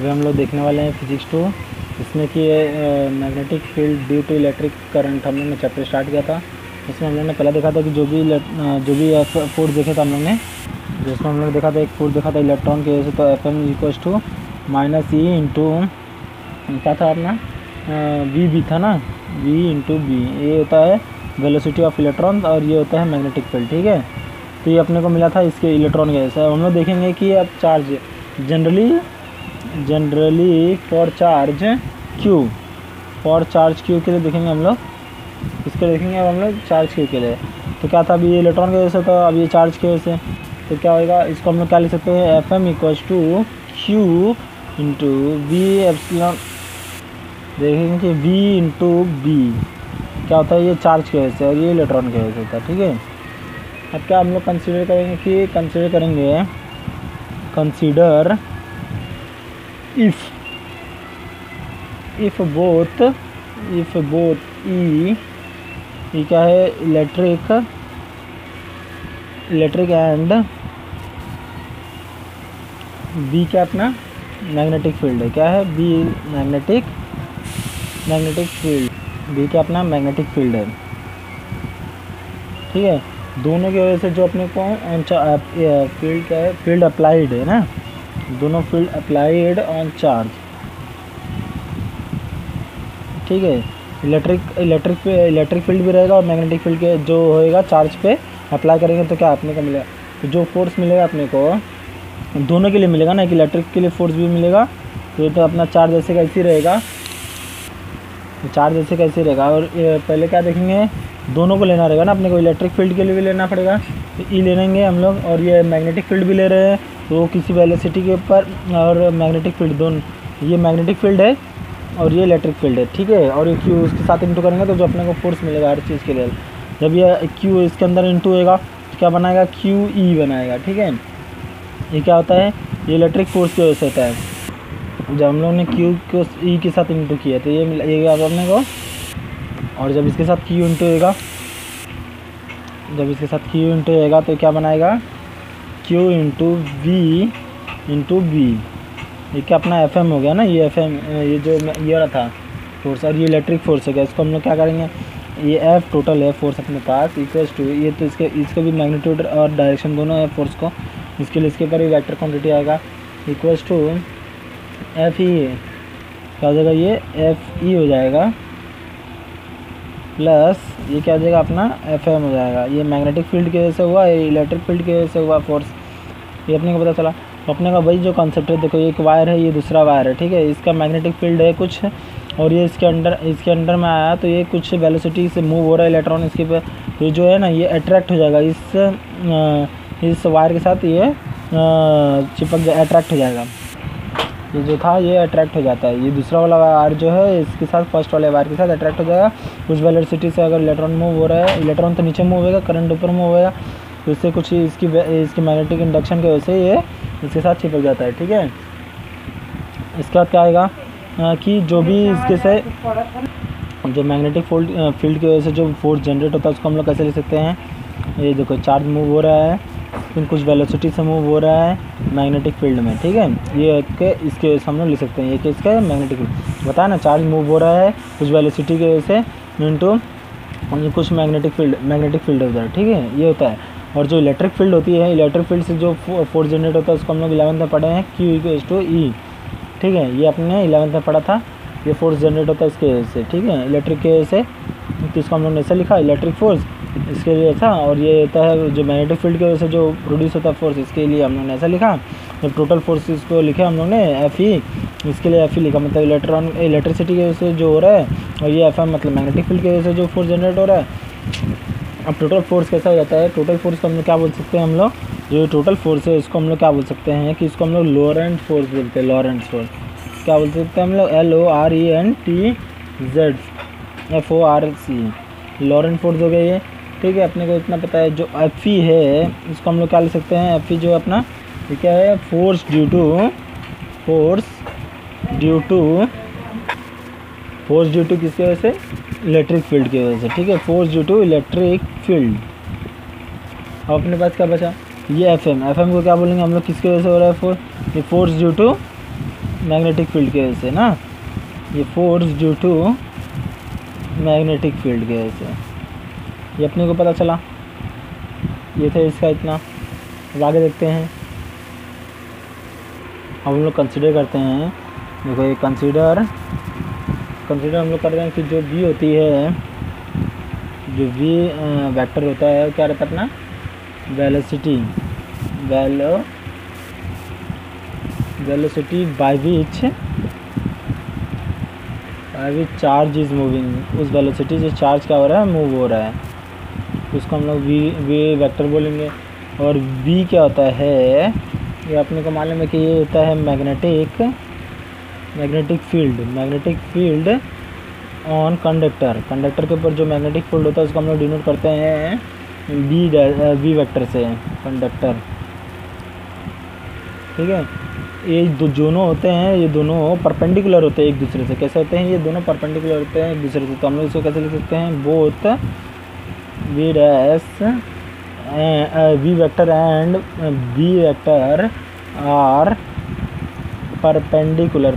अभी हम लोग देखने वाले हैं फिजिक्स 2, इसमें कि magnetic field due to electric current हम लोग ने चैप्टर स्टार्ट किया था। इसमें हम लोग ने पहले देखा था कि जो भी फोर्स देखे था हम लोग ने, जिसमें हम लोग देखा था एक फोर्स देखा था इलेक्ट्रॉन की वजह से, तो Fm equals to minus e into क्या था अपना वी भी था ना, v इंटू बी, ये होता है वेलोसिटी ऑफ इलेक्ट्रॉन और ये होता है मैग्नेटिक फील्ड। ठीक है, तो ये अपने को मिला था इसके इलेक्ट्रॉन की वजह से। हम लोग देखेंगे कि अब charge generally for charge Q के लिए देखेंगे हम लोग, इसके देखेंगे अब हम लोग चार्ज क्यू के लिए। तो क्या था, अभी ये इलेक्ट्रॉन की वजह से था, अब ये चार्ज की वजह से, तो क्या होगा, इसको हम लोग क्या लिख सकते हैं, Fm equals to q into v epsilon. देखेंगे कि v इंटू बी क्या होता है, ये चार्ज की वजह से और ये इलेक्ट्रॉन की वजह से होता है। ठीक है, अब क्या हम लोग कंसीडर करेंगे कंसीडर इफ बोथ ई क्या है, इलेक्ट्रिक एंड बी क्या अपना मैग्नेटिक फील्ड है, क्या है बी मैग्नेटिक फील्ड, बी क्या अपना मैग्नेटिक फील्ड है। ठीक है, दोनों की वजह से जो अपने को फील्ड क्या है, फील्ड अप्लाइड है ना, दोनों फील्ड अप्लाइड ऑन चार्ज। ठीक है, इलेक्ट्रिक फील्ड भी रहेगा और मैग्नेटिक फील्ड के जो होएगा चार्ज पे अप्लाई करेंगे तो क्या अपने को मिलेगा, तो जो फोर्स मिलेगा अपने को दोनों के लिए मिलेगा ना, कि इलेक्ट्रिक के लिए फोर्स भी मिलेगा, तो ये तो अपना चार्ज ऐसे कैसे रहेगा, और पहले क्या देखेंगे, दोनों को लेना रहेगा ना अपने को, इलेक्ट्रिक फील्ड के लिए भी लेना पड़ेगा, तो ई ले लेंगे हम लोग, और ये मैग्नेटिक फील्ड भी ले रहे हैं तो किसी वेलोसिटी के ऊपर, और मैग्नेटिक फील्ड दोनों, ये मैग्नेटिक फील्ड है और ये इलेक्ट्रिक फील्ड है। ठीक है, और ये क्यू उसके साथ इंटू करेंगे तो जो अपने को फोर्स मिलेगा हर चीज़ के लिए, जब ये क्यू इसके अंदर इंटू होएगा तो क्या बनाएगा, क्यू ई बनाएगा। ठीक है, ये क्या होता है, ये इलेक्ट्रिक फोर्स की वजह से होता है। जब हम लोग ने क्यू को ई के साथ इंटू किया तो ये मिलेगा अपने को, और जब इसके साथ क्यू इंटू होएगा तो क्या बनाएगा, q into v into b, ये क्या अपना Fm हो गया ना, ये Fm, ये जो ये रहा था फोर्स, और ये इलेक्ट्रिक फोर्स हो गया। इसको हम लोग क्या करेंगे, ये F टोटल है फोर्स अपने पास इक्वल्स टू, ये तो इसको भी मैग्नीट्यूड और डायरेक्शन दोनों है फोर्स को, इसके लिए इसके ऊपर ही वेक्टर क्वांटिटी आएगा, इक्वल्स टू F ई, क्या हो जाएगा, ये F ई हो जाएगा, प्लस ये क्या हो जाएगा अपना Fm हो जाएगा। ये मैग्नेटिक फील्ड की वजह से हुआ, ये इलेक्ट्रिक फील्ड की वजह से हुआ फोर्स, ये अपने को पता चला। तो अपने का वही जो कॉन्सेप्ट है, देखो एक वायर है, ये दूसरा वायर है। ठीक है, इसका मैग्नेटिक फील्ड है कुछ, और ये इसके अंडर में आया, तो ये कुछ वेलोसिटी से मूव हो रहा है इलेक्ट्रॉन इसके पे, तो जो है ना ये अट्रैक्ट हो जाएगा इस वायर के साथ, ये अट्रैक्ट हो जाएगा। ये जो था ये अट्रैक्ट हो जाता है, ये दूसरा वाला वायर जो है इसके साथ फर्स्ट वाले वायर के साथ अट्रैक्ट हो जाएगा। कुछ वेलोसिटी से अगर इलेक्ट्रॉन मूव हो रहा है, इलेक्ट्रॉन तो नीचे मूव होगा, करंट ऊपर मूव होगा, तो इससे कुछ इसकी मैग्नेटिक इंडक्शन की वजह से ये इसके साथ चिपक जाता है। ठीक है, इसके बाद क्या आएगा कि जो भी इसके से जो मैग्नेटिक फील्ड की वजह से जो फोर्स जनरेट होता है उसको हम लोग कैसे लिख सकते हैं, ये देखो चार्ज मूव हो रहा है, फिर कुछ वेलोसिटी से मूव हो रहा है मैग्नेटिक फील्ड में। ठीक है, ये इसके हम लोग लिख सकते हैं, ये कि इसका मैग्नेटिक फील्ड बताया ना, चार्ज मूव हो रहा है कुछ वेलोसिटी की वजह से इंटू कुछ मैग्नेटिक फील्ड होता है। ठीक है, ये होता है। और जो इलेक्ट्रिक फील्ड होती है, इलेक्ट्रिक फील्ड से जो फोर्स जनरेट होता है उसको हम लोग 11th में पढ़े हैं, Q इक्वल्स टू ई। ठीक है, ये अपने 11th में पढ़ा था, ये फोर्स जनरेट होता है इसके वजह से। ठीक है, इलेक्ट्रिक के वजह से, तो इसको हम लोग ने ऐसा लिखा, इलेक्ट्रिक फोर्स इसके लिए था, और ये होता है जो मैग्नेटिक फील्ड की वजह से जो प्रोड्यूस होता है फोर्स, इसके लिए हम लोग ने ऐसा लिखा। जब टोटल फोर्स इसको लिखे हम लोग ने Fe, इसके लिए Fe लिखा, मतलब इलेक्ट्रिसिटी की वजह से जो हो रहा है, और ये Fm मतलब मैग्नेटिक फील्ड की वजह से जो फोर्स जनरेट हो रहा है। अब टोटल फोर्स कैसा हो जाता है, टोटल फोर्स को हम लोग क्या बोल सकते हैं, हम लोग जो टोटल फोर्स है इसको हम लोग क्या बोल सकते हैं, कि इसको हम लोग लॉरेंट फोर्स बोलते हैं। लॉरेंट फोर्स क्या बोल सकते हैं हम लोग, LORENTZ लॉरेंट फोर्स हो गया ये। ठीक है, अपने को इतना पता है। जो Fe है इसको हम लोग क्या लिख सकते हैं, Fe जो अपना ये क्या है, फोर्स ड्यू टू किसकी वजह से, इलेक्ट्रिक फील्ड की वजह से। ठीक है, force due to electric field. अब अपने पास क्या बचा, ये Fm को क्या बोलेंगे हम लोग, किसकी वजह से हो रहा है फोर्स, ये force due to magnetic field की वजह से ना, ये force due to magnetic field की वजह से, ये अपने को पता चला। ये था इसका इतना। अब आगे देखते हैं, अब हम लोग कंसिडर करते हैं। देखो ये कंसिडर हम लोग कर रहे हैं कि जो v होती है, जो v वेक्टर होता है क्या रहता है अपना, velocity by which charge is moving, उस वेलोसिटी से चार्ज क्या हो रहा है, मूव हो रहा है, उसको हम लोग v वेक्टर बोलेंगे। और v क्या होता है, ये अपने को मालूम है कि ये होता है मैग्नेटिक फील्ड ऑन कंडक्टर के ऊपर जो मैग्नेटिक फील्ड होता है उसको हम लोग डिनोट करते हैं वी वेक्टर से, कंडक्टर। ठीक है, ये दोनों होते हैं, ये दोनों परपेंडिकुलर होते हैं एक दूसरे से। कैसे होते हैं, ये दोनों परपेंडिकुलर होते हैं एक दूसरे से, तो हम लोग इसको कैसे लिख सकते हैं, both v vector and b vector are perpendicular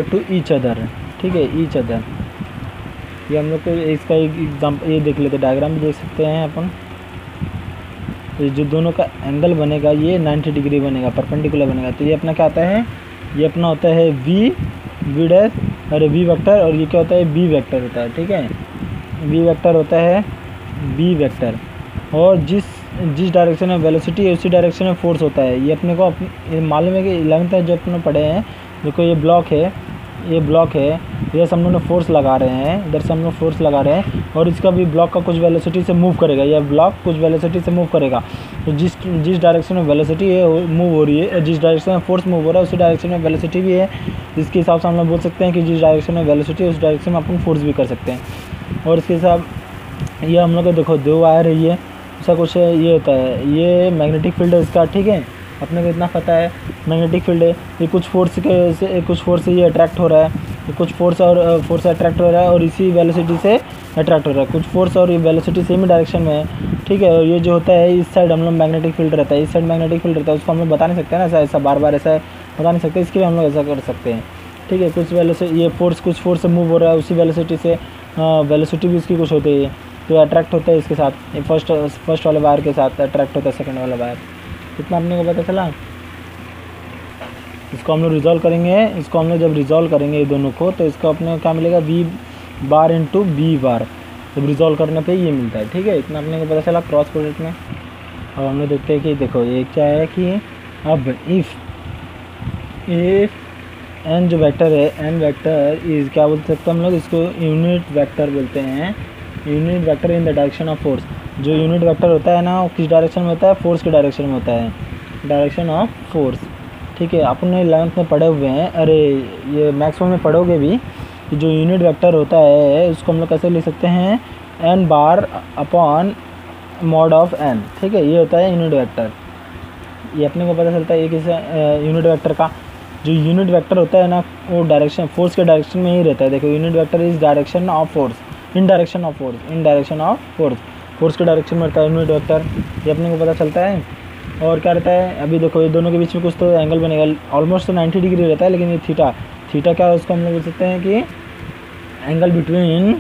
to each other. ठीक है, ईच अदर। ये हम लोग को इसका एक एग्जाम्पल ये देख लेते, डायग्राम भी देख सकते हैं अपन। तो जो दोनों का एंगल बनेगा ये 90 डिग्री बनेगा, परपेंडिकुलर बनेगा। तो ये अपना क्या आता है, ये अपना होता है वी डैश और वी वेक्टर, और ये क्या होता है, बी वेक्टर होता है। ठीक है, वी वेक्टर होता है बी वेक्टर, और जिस डायरेक्शन में वेलोसिटी है उसी डायरेक्शन में फोर्स होता है। ये अपने को मालूम है कि 11th में जो अपने पढ़े हैं। देखो ये ब्लॉक है, इधर से हम लोग फोर्स लगा रहे हैं, और इसका भी ब्लॉक का कुछ वेलोसिटी से मूव करेगा, यह ब्लॉक कुछ वेलोसिटी से मूव करेगा। तो जिस डायरेक्शन में वेलोसिटी है मूव हो रही है, जिस डायरेक्शन में फोर्स मूव हो रहा है उसी डायरेक्शन में वेलोसिटी भी है। इसके हिसाब से हम लोग बोल सकते हैं कि जिस डायरेक्शन में वेलोसिटी है उस डायरेक्शन में अपन फोर्स भी कर सकते हैं। और इसके हिसाब ये हम लोग को देखो 2 वायर है, ये ऐसा कुछ है, ये होता है, ये मैग्नेटिक फील्ड है इसका। ठीक है, अपने को इतना पता है मैग्नेटिक फील्ड है, ये कुछ फोर्स से ये अट्रैक्ट हो रहा है, कुछ फोर्स अट्रैक्ट हो रहा है, और इसी वेलोसिटी से अट्रैक्ट हो रहा है। कुछ फोर्स और वेलोसिटी सेम ही डायरेक्शन में है। ठीक है, और ये जो होता है इस साइड हम लोग मैग्नेटिक फील्ड रहता है, उसको हम लोग बता नहीं सकते ना, ऐसा बार ऐसा बता नहीं सकते, इसके लिए हम लोग ऐसा कर सकते हैं। ठीक है, कुछ फोर्स से मूव हो रहा है, उसी वेलोसिटी से वेलोसिटी भी इसकी कुछ होती है, तो अट्रैक्ट होता है इसके साथ, ये फर्स्ट वाले वायर के साथ अट्रैक्ट होता है सेकंड वाला वायर। इतना अपने को पता चला। इसको हम लोग रिजॉल्व करेंगे ये दोनों को, तो इसका अपने को क्या मिलेगा, v बार इंटू b बार। जब रिजॉल्व करने पे ये मिलता है। ठीक है, इतना अपने को पता चला क्रॉस प्रोडक्ट में। और हम लोग देखते हैं कि देखो ये क्या है कि अब इफ़ n जो वेक्टर है, n वेक्टर इज क्या बोल सकते हैं हम लोग, इसको यूनिट वेक्टर बोलते हैं, unit vector in the direction of force. जो यूनिट वेक्टर होता है ना, वो किस डायरेक्शन में होता है, फोर्स के डायरेक्शन में होता है, डायरेक्शन ऑफ फोर्स। ठीक है, अपने 11th में पढ़े हुए हैं, अरे ये मैक्सिमम में पढ़ोगे भी, कि जो यूनिट वेक्टर होता है उसको हम लोग कैसे लिख सकते हैं, n bar upon mod of n। ठीक है, ये होता है यूनिट वेक्टर। ये अपने को पता चलता है ये किस यूनिट वेक्टर का, जो यूनिट वेक्टर होता है ना, वो डायरेक्शन फोर्स के डायरेक्शन में ही रहता है। देखो unit vector is direction of force, in direction of force, force के डायरेक्शन में रहता है यूनिट वेक्टर। ये अपने को पता चलता है। और क्या रहता है, अभी देखो ये दोनों के बीच में कुछ तो एंगल बनेगा, ऑलमोस्ट तो 90 डिग्री रहता है, लेकिन ये थीटा क्या है, उसको हम लोग बोल सकते हैं कि angle between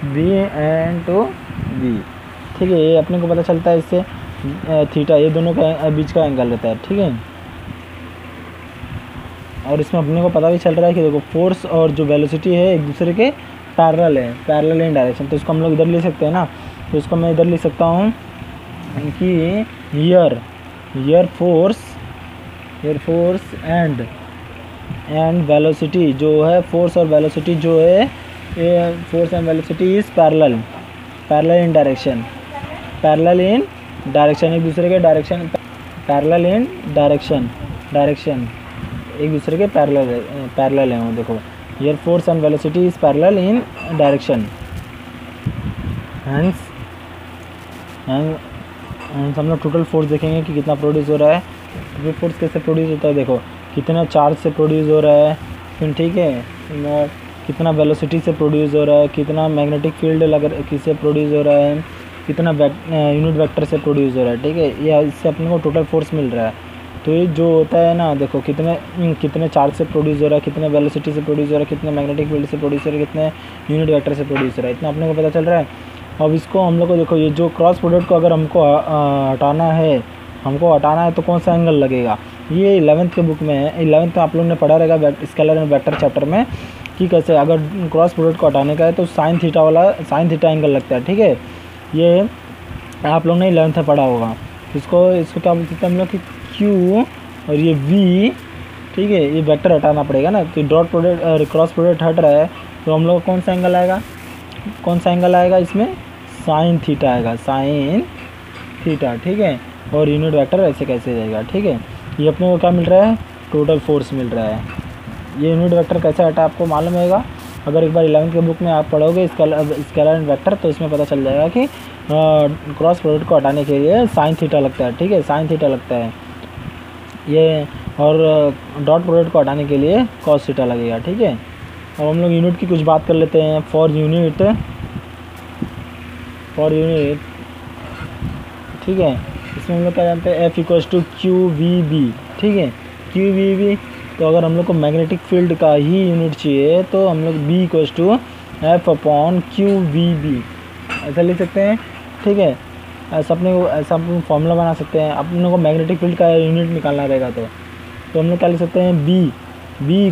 v and to v. ठीक है, ये अपने को पता चलता है इससे थीटा, ये दोनों का बीच का एंगल रहता है। ठीक है, और इसमें अपने को पता भी चल रहा है कि देखो फोर्स और जो वेलोसिटी है एक दूसरे के पैरेलल इन डायरेक्शन। तो इसको हम लोग इधर ले सकते हैं ना, तो इसको मैं इधर लिख सकता हूँ कि हियर फोर्स एंड वेलोसिटी जो है, फोर्स और वेलोसिटी जो है, force and velocity is parallel in direction, एक दूसरे के डायरेक्शन, पैरेलल इन डायरेक्शन एक दूसरे के पैरेलल हैं वो। देखो here force and velocity is parallel in direction, hence हम लोग टोटल फोर्स देखेंगे कि कितना प्रोड्यूस हो रहा है। टोटल फोर्स कैसे प्रोड्यूस होता है, देखो कितना चार्ज से प्रोड्यूस हो रहा है, फिर ठीक है, कितना वेलोसिटी से प्रोड्यूस हो रहा है, कितना मैग्नेटिक फील्ड किससे प्रोड्यूस हो रहा है, कितना यूनिट वेक्टर से प्रोड्यूस हो रहा है, ठीक है। ये इससे अपने को टोटल फोर्स मिल रहा है। तो ये जो होता है ना, देखो कितने चार्ज से प्रोड्यूस हो रहा है, कितने वेलोसिटी से प्रोड्यूस हो रहा है, कितने मैग्नेटिक फील्ड से प्रोड्यूस हो रहा है, कितने यूनिट वेक्टर से प्रोड्यूस हो रहा है, इतना अपने को पता चल रहा है। अब इसको हम लोग को देखो, ये जो क्रॉस प्रोडक्ट को अगर हमको हटाना है तो कौन सा एंगल लगेगा। ये 11th के बुक में है, 11th में आप लोगों ने पढ़ा रहेगा स्केलर एंड वेक्टर चैप्टर में कि कैसे अगर क्रॉस प्रोडक्ट को हटाने का है तो साइन थीटा एंगल लगता है, ठीक है। ये आप लोग ने 11th में पढ़ा होगा। इसको क्या बोलते हैं हम लोग कि Q और ये V, ठीक है, ये वेक्टर हटाना पड़ेगा ना। तो डॉट प्रोडक्ट क्रॉस प्रोडक्ट हट रहा है तो हम लोग कौन सा एंगल आएगा इसमें, साइन थीटा आएगा, साइन थीटा, ठीक है। और यूनिट वेक्टर ऐसे कैसे जाएगा, ठीक है। ये अपने को क्या मिल रहा है, टोटल फोर्स मिल रहा है। ये यूनिट वेक्टर कैसे हटा आपको मालूम होगा, अगर एक बार 11th के बुक में आप पढ़ोगे स्केलर एंड वेक्टर तो इसमें पता चल जाएगा कि क्रॉस प्रोडक्ट को हटाने के लिए साइन थीटा लगता है, ठीक है, साइन थीटा लगता है ये, और डॉट प्रोडक्ट को हटाने के लिए कॉस थीटा लगेगा, ठीक है। अब हम लोग यूनिट की कुछ बात कर लेते हैं। फॉर यूनिट, ठीक है, इसमें हम लोग क्या जानते हैं, F=QVB, ठीक है, QVB। तो अगर हम लोग को मैग्नेटिक फील्ड का ही यूनिट चाहिए तो हम लोग B=F/QVB ऐसा लिख सकते हैं, ठीक है। ऐसा अपन फॉर्मूला बना सकते हैं। अपने को मैग्नेटिक फील्ड का यूनिट निकालना रहेगा तो हम लोग क्या लिख सकते हैं, B=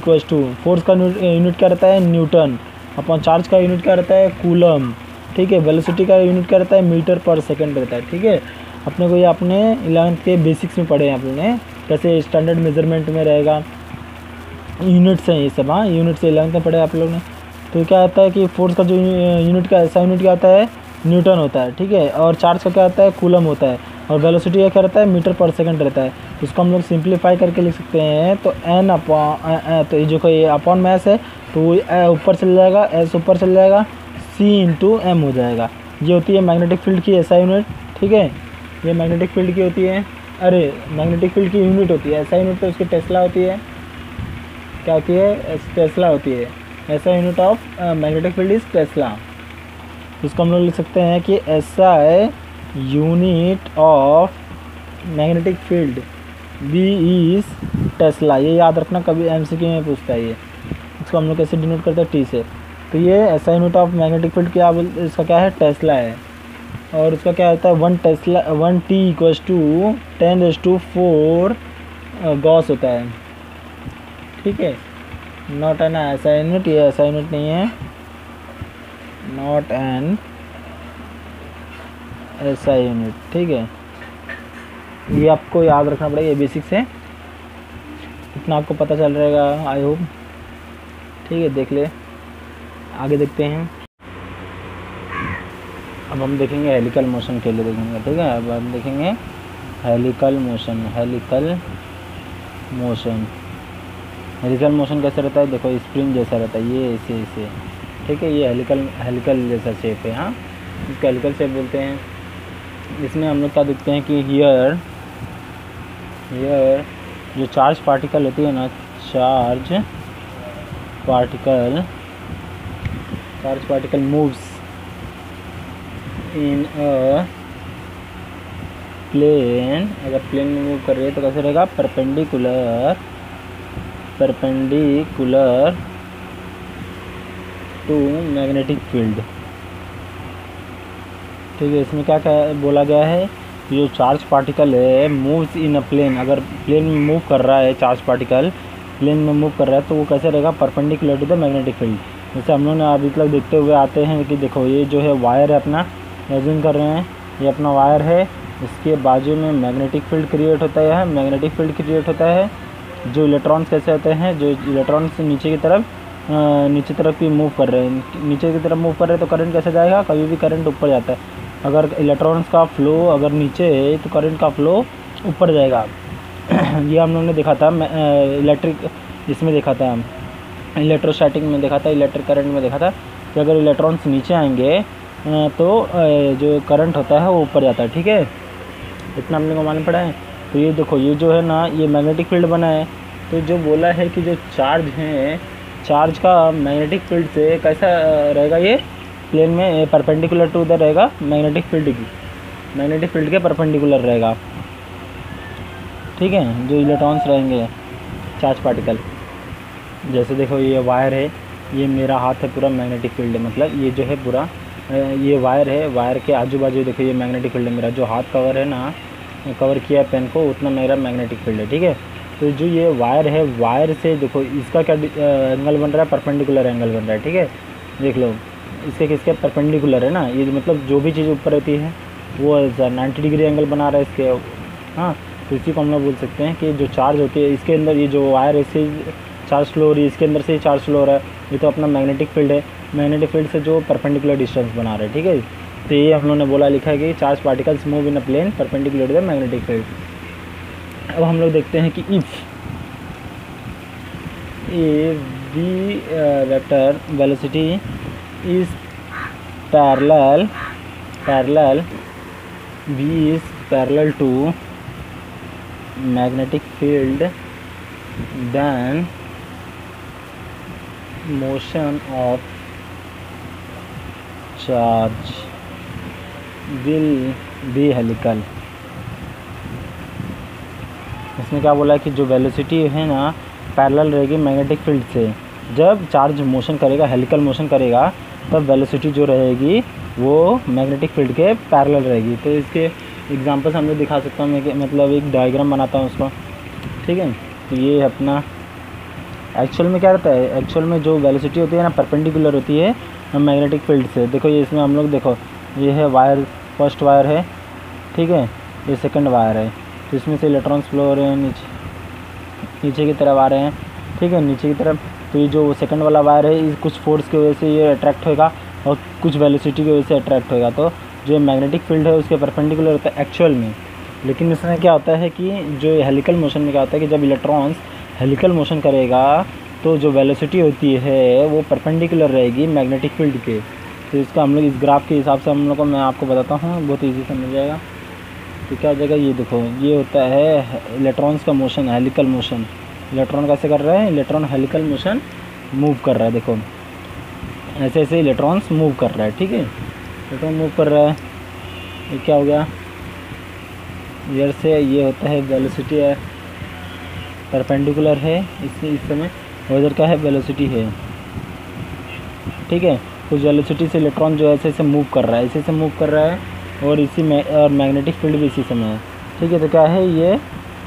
फोर्स का यूनिट क्या रहता है, न्यूटन, अपन चार्ज का यूनिट क्या रहता है, कूलम, ठीक है। वेलोसिटी का यूनिट क्या रहता है, मीटर पर सेकंड रहता है, ठीक है। अपने को ये अपने 11th के बेसिक्स में पढ़े हैं आप लोगों ने, कैसे स्टैंडर्ड मेजरमेंट में रहेगा, यूनिट्स हैं ये सब, हाँ, यूनिट से 11th में पढ़े आप लोग ने। तो क्या आता है कि फोर्स का जो यूनिट का ऐसा यूनिट क्या आता है, न्यूटन होता है, ठीक है। और चार्ज का क्या आता है, कूलम होता है। और वेलोसिटी का क्या रहता है, मीटर पर सेकंड रहता है। उसको हम लोग सिंप्लीफाई करके लिख सकते हैं तो तो ये जो कोई अपॉन मैस है तो ऊपर चल जाएगा, एस ऊपर चल जाएगा, C/m हो जाएगा। ये होती है मैग्नेटिक फील्ड की ऐसा यूनिट, ठीक है। ये मैग्नेटिक फील्ड की होती है, मैग्नेटिक फील्ड की यूनिट होती है, ऐसा यूनिट तो उसकी टेस्ला होती है, क्या होती है, टेस्ला होती है। ऐसा unit of magnetic field is Tesla. उसको हम लोग लिख सकते हैं कि SI unit of magnetic field B is Tesla. ये याद रखना, कभी MCQ में पूछता है ये। इसको हम लोग कैसे डिनोट करते हैं, T से। तो ये SI unit of magnetic field क्या बोलते, इसका क्या है, टेस्ला है। और उसका क्या होता है, 1T = 10⁴ गॉस होता है, ठीक है। नॉट एन ऐसा यूनिट, ये ऐसा यूनिट नहीं है, नॉट एन ऐसा यूनिट, ठीक है। ये आपको याद रखना पड़ेगा, ये बेसिक्स है, इतना आपको पता चल रहेगा आई होप, ठीक है। देख ले, आगे देखते हैं। अब हम देखेंगे हेलिकल मोशन के लिए देखेंगे, ठीक है। अब हम देखेंगे हेलिकल मोशन कैसे रहता है, देखो स्प्रिंग जैसा रहता है, ये ऐसे, ठीक है। ये हेलिकल जैसा शेप है, हाँ, इसको हेलिकल शेप बोलते हैं। इसमें हम लोग क्या देखते हैं कि हियर जो चार्ज पार्टिकल होती है ना, charge particle moves in a plane. अगर प्लेन में मूव कर रही है तो कैसे रहेगा, परपेंडिकुलर टू मैग्नेटिक फील्ड, ठीक है। इसमें क्या बोला गया है, जो चार्ज पार्टिकल है मूव्स इन अ प्लेन, अगर प्लेन में मूव कर रहा है, चार्ज पार्टिकल प्लेन में मूव कर रहा है तो वो कैसे रहेगा, perpendicular to the magnetic field. जैसे हम लोग ने अभी तक देखते हुए आते हैं कि देखो ये जो है वायर है अपना, इमेजिन कर रहे हैं ये अपना वायर है, इसके बाजू में मैग्नेटिक फील्ड क्रिएट होता है, मैग्नेटिक फील्ड क्रिएट होता है। जो इलेक्ट्रॉन्स कैसे होते हैं, जो इलेक्ट्रॉन्स नीचे तरफ भी मूव कर रहे हैं, नीचे की तरफ मूव कर रहे हैं तो करंट कैसे जाएगा, कभी भी करंट ऊपर जाता है। अगर इलेक्ट्रॉन्स का फ्लो अगर नीचे है तो करंट का फ्लो ऊपर जाएगा। ये हम लोग ने देखा था इसमें देखा था, इलेक्ट्रोस्टैटिक में देखा था, इलेक्ट्रिक करंट में देखा था कि अगर इलेक्ट्रॉन्स नीचे आएंगे तो जो करंट होता है वो ऊपर जाता है, ठीक है। इतना हमने को मालूम पड़ा है। तो ये देखो, ये जो है ना, ये मैग्नेटिक फील्ड बना है। तो जो बोला है कि जो चार्ज हैं चार्ज का मैग्नेटिक फील्ड से कैसा रहेगा, ये प्लेन में परपेंडिकुलर टू उधर रहेगा, मैग्नेटिक फील्ड के परपेंडिकुलर रहेगा, ठीक है। जो इलेक्ट्रॉन्स रहेंगे चार्ज पार्टिकल, जैसे देखो ये वायर है, ये मेरा हाथ है, पूरा मैग्नेटिक फील्ड है, मतलब ये जो है पूरा ये वायर है, वायर के आजू बाजू देखो ये मैग्नेटिक फील्ड है मेरा, जो हाथ कवर है ना, कवर किया है पेन को, उतना मेरा मैग्नेटिक फील्ड है, ठीक है। तो जो ये वायर है, वायर से देखो इसका क्या एंगल बन रहा है, परपेंडिकुलर एंगल बन रहा है, ठीक है। देख लो इसके किसके परपेंडिकुलर है ना, ये मतलब जो भी चीज़ ऊपर रहती है वो 90 डिग्री एंगल बना रहा है इसके, हाँ। तो इसी को हम लोग बोल सकते हैं कि जो चार्ज होती है इसके अंदर, ये जो वायर है इससे चार्ज फ्लो हो रही है, इसके अंदर से ही चार्ज फ्लो हो रहा है, ये तो अपना मैग्नेटिक फील्ड है, मैग्नेटिक फील्ड से जो परपेंडिकुलर डिस्टेंस बना रहा है, ठीक है। तो ये हम लोगों ने बोला, लिखा है कि charge particles move in a plane perpendicular to the magnetic field. अब हम लोग देखते हैं कि if a b vector velocity is parallel b is parallel to magnetic field, then motion of charge will be helical. इसमें क्या बोला है कि जो वेलोसिटी है ना पैरेलल रहेगी मैग्नेटिक फील्ड से, जब चार्ज मोशन करेगा, हेलिकल मोशन करेगा, तब वेलोसिटी जो रहेगी वो मैग्नेटिक फील्ड के पैरेलल रहेगी। तो इसके एग्जांपल्स हम लोग दिखा सकता हूँ मैं, मतलब एक डायग्राम बनाता हूँ उसको, ठीक है। तो ये अपना एक्चुअल में क्या रहता है, एक्चुअल में जो वेलोसिटी होती है ना परपेंडिकुलर होती है मैग्नेटिक फील्ड से। देखो ये इसमें हम लोग देखो ये है वायर, फर्स्ट वायर है, ठीक है, ये सेकंड वायर है, तो इसमें से इलेक्ट्रॉन्स फ्लो हो रहे हैं नीचे की तरफ आ रहे हैं, ठीक है, नीचे की तरफ। तो ये जो सेकंड वाला वायर है, कुछ फोर्स की वजह से ये अट्रैक्ट होगा और कुछ वेलोसिटी की वजह से अट्रैक्ट होगा, तो जो मैग्नेटिक फील्ड है उसके परपेंडिकुलर होता है एक्चुअल में। लेकिन इसमें क्या होता है कि जो हेलिकल मोशन में क्या होता है कि जब इलेक्ट्रॉन्स हेलिकल मोशन करेगा तो जो वेलोसिटी होती है वो परपेंडिकुलर रहेगी मैग्नेटिक फील्ड के। तो इसका हम लोग इस ग्राफ के हिसाब से हम लोग को मैं आपको बताता हूँ, बहुत ईजी समझ जाएगा। तो क्या हो जाएगा, ये देखो ये होता है इलेक्ट्रॉन्स का मोशन, हेलिकल मोशन। इलेक्ट्रॉन कैसे कर रहा है, इलेक्ट्रॉन हेलिकल मोशन मूव कर रहा है, देखो ऐसे ऐसे इलेक्ट्रॉन्स मूव कर रहा है, ठीक है, इलेक्ट्रॉन मूव कर रहा है। ये क्या हो गया, इधर से ये होता है वेलोसिटी है, परपेंडिकुलर है इस समय, और इधर क्या है वेलोसिटी है, ठीक है। कुछ वेलोसिटी से इलेक्ट्रॉन जो ऐसे ऐसे मूव कर रहा है, ऐसे ऐसे मूव कर रहा है, और इसी में और मैग्नेटिक फील्ड भी इसी समय है, ठीक है। तो क्या है ये,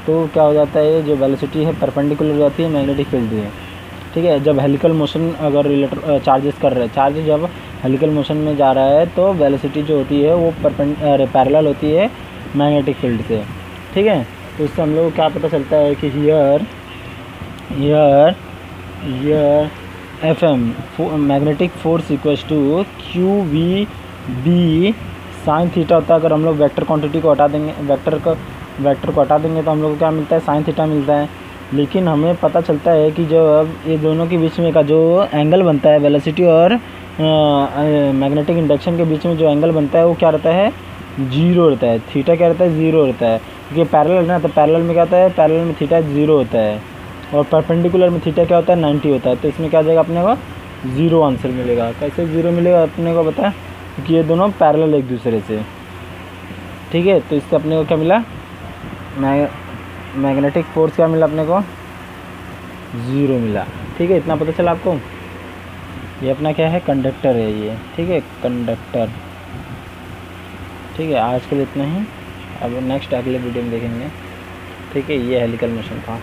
तो क्या हो जाता है, जो वेलोसिटी है परपेंडिकुलर हो जाती है मैग्नेटिक फील्ड भी है, ठीक है। जब हेलिकल मोशन अगर चार्जेस कर रहे हैं, चार्ज जब हेलिकल मोशन में जा रहा है तो वेलोसिटी जो होती है वो पैरेलल होती है मैग्नेटिक फील्ड से, ठीक है। तो इससे हम लोग को क्या पता चलता है कि here FM magnetic force equals to QVB sine theta होता है। अगर हम लोग वेक्टर क्वांटिटी को हटा देंगे, वेक्टर को हटा देंगे तो हम लोग को क्या मिलता है, साइन थीटा मिलता है। लेकिन हमें पता चलता है कि जब ये दोनों के बीच में का जो एंगल बनता है, वेलोसिटी और मैग्नेटिक इंडक्शन के बीच में जो एंगल बनता है वो क्या रहता है, जीरो रहता है। थीटा क्या रहता है, जीरो रहता है, क्योंकि पैरेलल है ना, तो पैरेलल में क्या होता है, पैरेलल में थीटा जीरो होता है, और परपेंडिकुलर में थीटा क्या होता है, 90 होता है। तो इसमें क्या आ जाएगा अपने को, ज़ीरो आंसर मिलेगा। कैसे ज़ीरो मिलेगा अपने को पता है, क्योंकि ये दोनों पैरेलल एक दूसरे से, ठीक है। तो इससे अपने को क्या मिला, मैग्नेटिक फोर्स क्या मिला अपने को, ज़ीरो मिला, ठीक है। इतना पता चला आपको। ये अपना क्या है, कंडक्टर है ये, ठीक है, कंडक्टर, ठीक है। आज के लिए इतना ही, अब नेक्स्ट अगले वीडियो में देखेंगे, ठीक है। ये हेलिकल मोशन था।